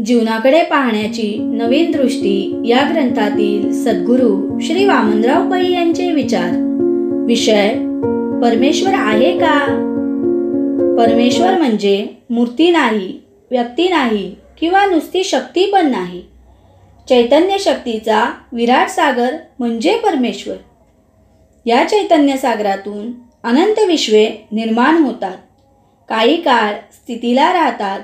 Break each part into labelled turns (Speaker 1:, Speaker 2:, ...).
Speaker 1: जीवनाकडे पाहण्याची नवीन दृष्टी या ग्रंथातील सद्गुरू श्री वामनराव पै यांचे विचार. विषय: परमेश्वर आहे का? परमेश्वर म्हणजे मूर्ती नाही, व्यक्ती नाही किंवा नुसती शक्ती पण नाही. चैतन्य शक्तीचा विराट सागर म्हणजे परमेश्वर. या चैतन्य सागरातून अनंत विश्वे निर्माण होतात, काही काळ स्थितीला राहतात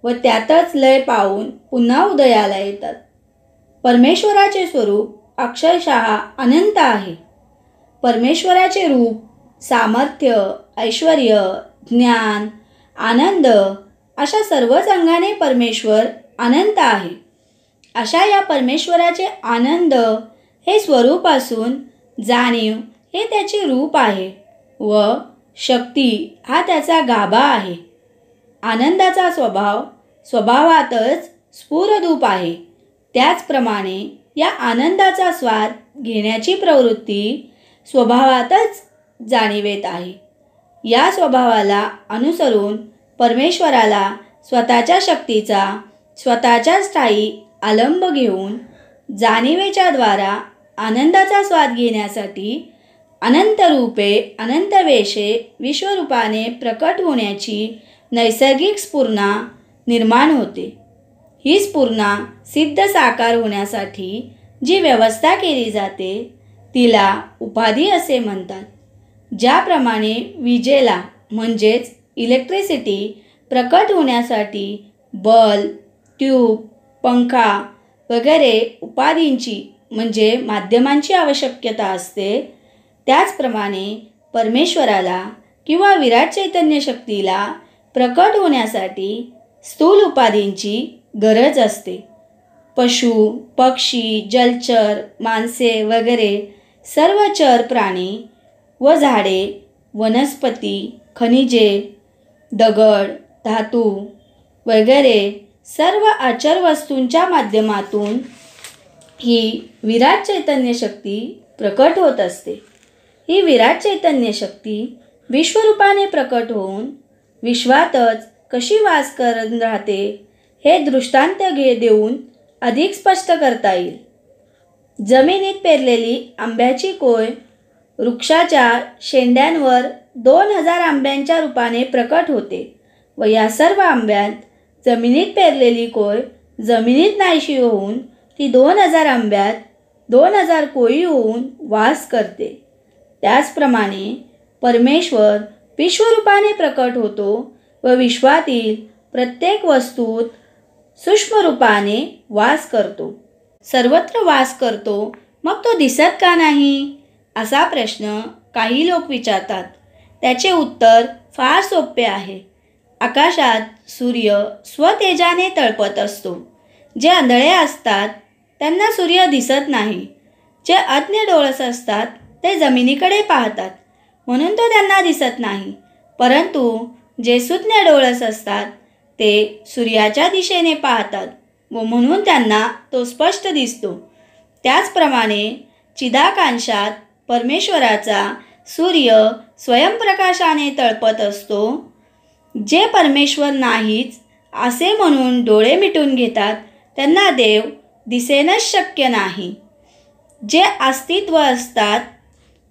Speaker 1: व त्यातच लय पावून पुन्हा उदयाला येतात. परमेश्वराचे स्वरूप अक्षरशः अनंत आहे. परमेश्वराचे रूप, सामर्थ्य, ऐश्वर्य, ज्ञान, आनंद अशा सर्वच अंगाने परमेश्वर अनंत आहे. अशा या परमेश्वराचे आनंद हे स्वरूप असून जाणीव हे त्याचे रूप आहे व शक्ती हा त्याचा गाभा आहे. आनंदाचा स्वभाव स्वभावातच स्फुरदूप आहे. त्याचप्रमाणे या आनंदाचा स्वाद घेण्याची प्रवृत्ती स्वभावातच जाणीवेत आहे. या स्वभावाला अनुसरून परमेश्वराला स्वतःच्या शक्तीचा स्वतःच्याच ठायी आलंब घेऊन जाणीवेच्या द्वारा आनंदाचा स्वाद घेण्यासाठी अनंत रूपे, अनंत वेशे विश्वरूपाने प्रकट होण्याची नैसर्गिक स्फुरणा निर्माण होते. ही स्फुरणा सिद्ध साकार होण्यासाठी जी व्यवस्था केली जाते तिला उपाधी असे म्हणतात. ज्याप्रमाणे विजेला म्हणजेच इलेक्ट्रिसिटी प्रकट होण्यासाठी बल्ब, ट्यूब, पंखा वगैरे उपाधींची म्हणजे माध्यमांची आवश्यकता असते, त्याचप्रमाणे परमेश्वराला किंवा विराट चैतन्य शक्तीला प्रकट होण्यासाठी स्थूल उपाधींची गरज असते. पशु, पक्षी, जलचर, माणसे वगैरे सर्व चर प्राणी व झाडे, वनस्पती, खनिजे, दगड, धातू वगैरे सर्व अचर वस्तूंच्या माध्यमातून ही विराट चैतन्य शक्ती प्रकट होत असते. ही विराट चैतन्य शक्ती विश्वरूपाने प्रकट होऊन विश्वातच कशी वास करत राहते हे दृष्टांत देऊन अधिक स्पष्ट करता येईल. जमिनीत पेरलेली आंब्याची कोय वृक्षाच्या शेंड्यांवर 2000 आंब्यांच्या रूपाने प्रकट होते व या सर्व आंब्यात जमिनीत पेरलेली कोय जमिनीत नाहीशी होऊन ती 2000 आंब्यात 2000 कोयी होऊन वास करते. त्याचप्रमाणे परमेश्वर विश्वरूपाने प्रकट होतो व विश्वातील प्रत्येक वस्तूत सूक्ष्म रूपाने वास करतो. सर्वत्र वास करतो, मग तो दिसत का नाही असा प्रश्न काही लोक विचारतात. त्याचे उत्तर फार सोपे आहे. आकाशात सूर्य स्वतेजाने तळपत असतो. जे आंधळे असतात त्यांना सूर्य दिसत नाही. जे अज्ञ डोळस असतात ते जमिनीकडे पाहतात म्हणून तो त्यांना दिसत नाही. परंतु जे सुज्ञ डोळस असतात ते सूर्याच्या दिशेने पाहतात व म्हणून त्यांना तो स्पष्ट दिसतो. त्याचप्रमाणे चिदाकांशात परमेश्वराचा सूर्य स्वयंप्रकाशाने तळपत असतो. जे परमेश्वर नाहीच असे म्हणून डोळे मिटून घेतात त्यांना देव दिसेनच शक्य नाही. जे अस्तित्व असतात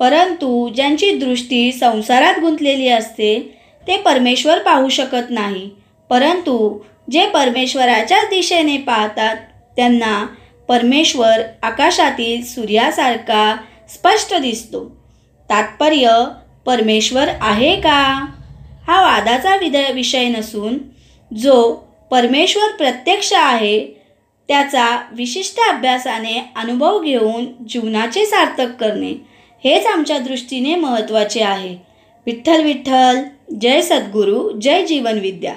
Speaker 1: परंतु ज्यांची दृष्टी संसारात गुंतलेली असते ते परमेश्वर पाहू शकत नाही. परंतु जे परमेश्वराच्याच दिशेने पाहतात त्यांना परमेश्वर आकाशातील सूर्यासारखा स्पष्ट दिसतो. तात्पर्य: परमेश्वर आहे का हा वादाचा विषय नसून जो परमेश्वर प्रत्यक्ष आहे त्याचा विशिष्ट अभ्यासाने अनुभव घेऊन जीवनाचे सार्थक करणे हेच आमच्या दृष्टीने महत्त्वाचे आहे. विठ्ठल विठ्ठल. जय सद्गुरू, जय जीवन विद्या.